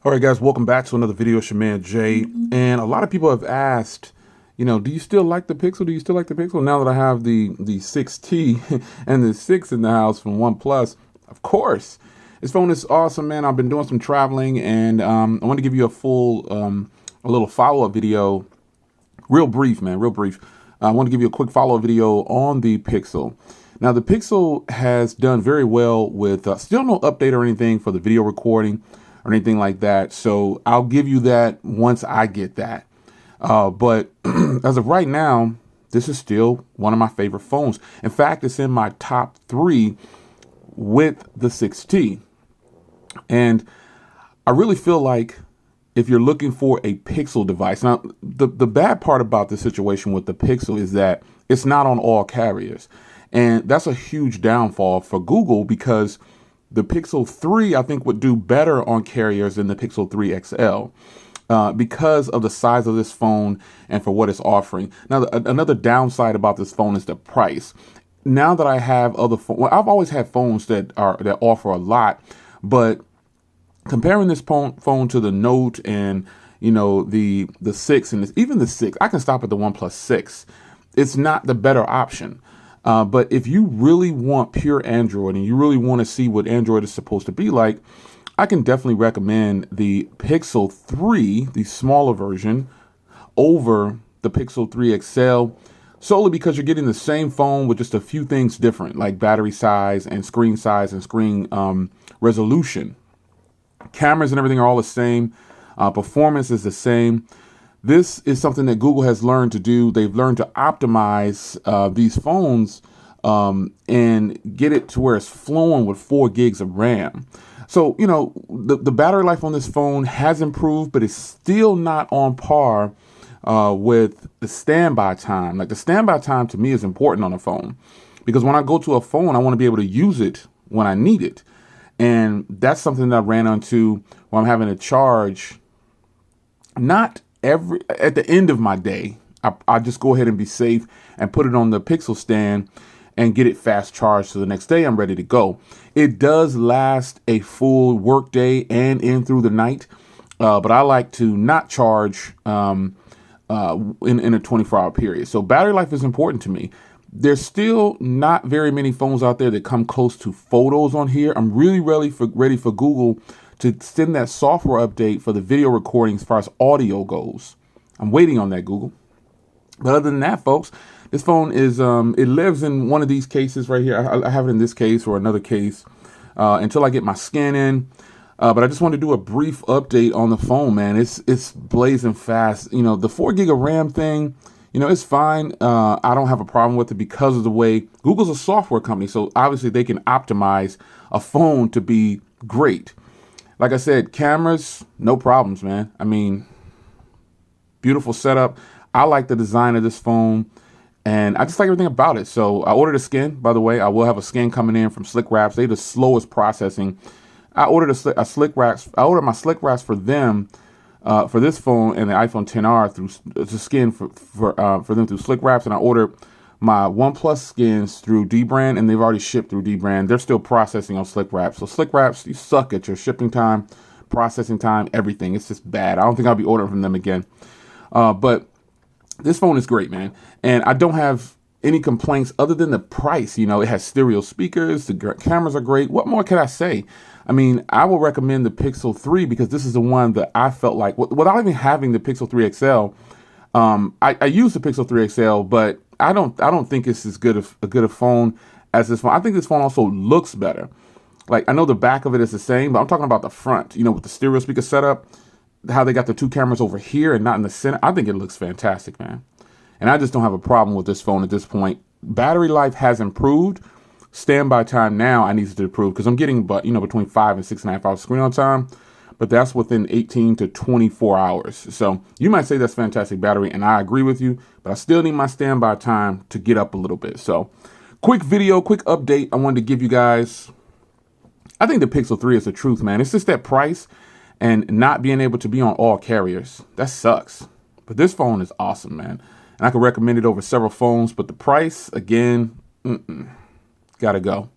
All right, guys, welcome back to another video. It's your man Jay, and a lot of people have asked, do you still like the Pixel? Do you still like the Pixel? Now that I have the 6T and the 6 in the house from OnePlus, of course, this phone is awesome, man. I've been doing some traveling, and I want to give you a little follow-up video, real brief, man, real brief. I want to give you a quick follow-up video on the Pixel. Now, the Pixel has done very well with still no update or anything for the video recording or anything like that. So I'll give you that once I get that. But as of right now, this is still one of my favorite phones. In fact, it's in my top 3 with the 6T. And I really feel like if you're looking for a Pixel device, now the bad part about the situation with the Pixel is that it's not on all carriers. And that's a huge downfall for Google, because the Pixel 3, I think, would do better on carriers than the Pixel 3 XL because of the size of this phone and for what it's offering. Now, another downside about this phone is the price. Now that I have other phones, well, I've always had phones that offer a lot, but comparing this phone to the Note and the 6 and even the 6, I can stop at the OnePlus 6. It's not the better option. But if you really want pure Android and you really want to see what Android is supposed to be like, I can definitely recommend the Pixel 3, the smaller version, over the Pixel 3 XL, solely because you're getting the same phone with just a few things different, like battery size and screen resolution. Cameras and everything are all the same. Performance is the same. This is something that Google has learned to do. They've learned to optimize these phones and get it to where it's flowing with 4 gigs of RAM. So, the battery life on this phone has improved, but it's still not on par with the standby time. Like, the standby time to me is important on a phone, because when I go to a phone, I want to be able to use it when I need it. And that's something that I ran into when I'm having to charge, not at the end of my day. I just go ahead and be safe and put it on the Pixel stand and get it fast charged, so the next day I'm ready to go. It does last a full work day and in through the night, but I like to not charge in a 24-hour period. So battery life is important to me. There's still not very many phones out there that come close to photos on here. I'm really ready for Google to send that software update for the video recording as far as audio goes. I'm waiting on that, Google. But other than that, folks, this phone is, it lives in one of these cases right here. I have it in this case or another case until I get my scan in. But I just want to do a brief update on the phone, man. It's blazing fast. The 4 gig of RAM thing, it's fine. I don't have a problem with it because of the way Google's a software company. So obviously they can optimize a phone to be great. Like I said, cameras, no problems, man. I mean, beautiful setup. I like the design of this phone, and I just like everything about it. So I ordered a skin, by the way. I will have a skin coming in from Slick Wraps. They're the slowest processing. I ordered a Slick Wraps. I ordered my Slick Wraps for them, for this phone and the iPhone XR through the skin for them through Slick Wraps, and I ordered my OnePlus skins through Dbrand, and they've already shipped through Dbrand. They're still processing on Slick Wraps. So Slick Wraps, you suck at your shipping time, processing time, everything. It's just bad. I don't think I'll be ordering from them again. But this phone is great, man. And I don't have any complaints other than the price. It has stereo speakers. The cameras are great. What more can I say? I mean, I will recommend the Pixel 3 because this is the one that I felt like, without even having the Pixel 3 XL, I use the Pixel 3 XL, but I don't think it's as good a phone as this phone. I think this phone also looks better. Like, I know the back of it is the same, but I'm talking about the front, with the stereo speaker setup, how they got the 2 cameras over here and not in the center. I think it looks fantastic, man. And I just don't have a problem with this phone at this point. Battery life has improved. Standby time now I need to improve because I'm getting between 5 and 6.5 hours screen on time. But that's within 18 to 24 hours. So you might say that's fantastic battery, and I agree with you, but I still need my standby time to get up a little bit. So quick video, quick update I wanted to give you guys. I think the Pixel 3 is the truth, man. It's just that price and not being able to be on all carriers. That sucks. But this phone is awesome, man. And I could recommend it over several phones, but the price, again, gotta go.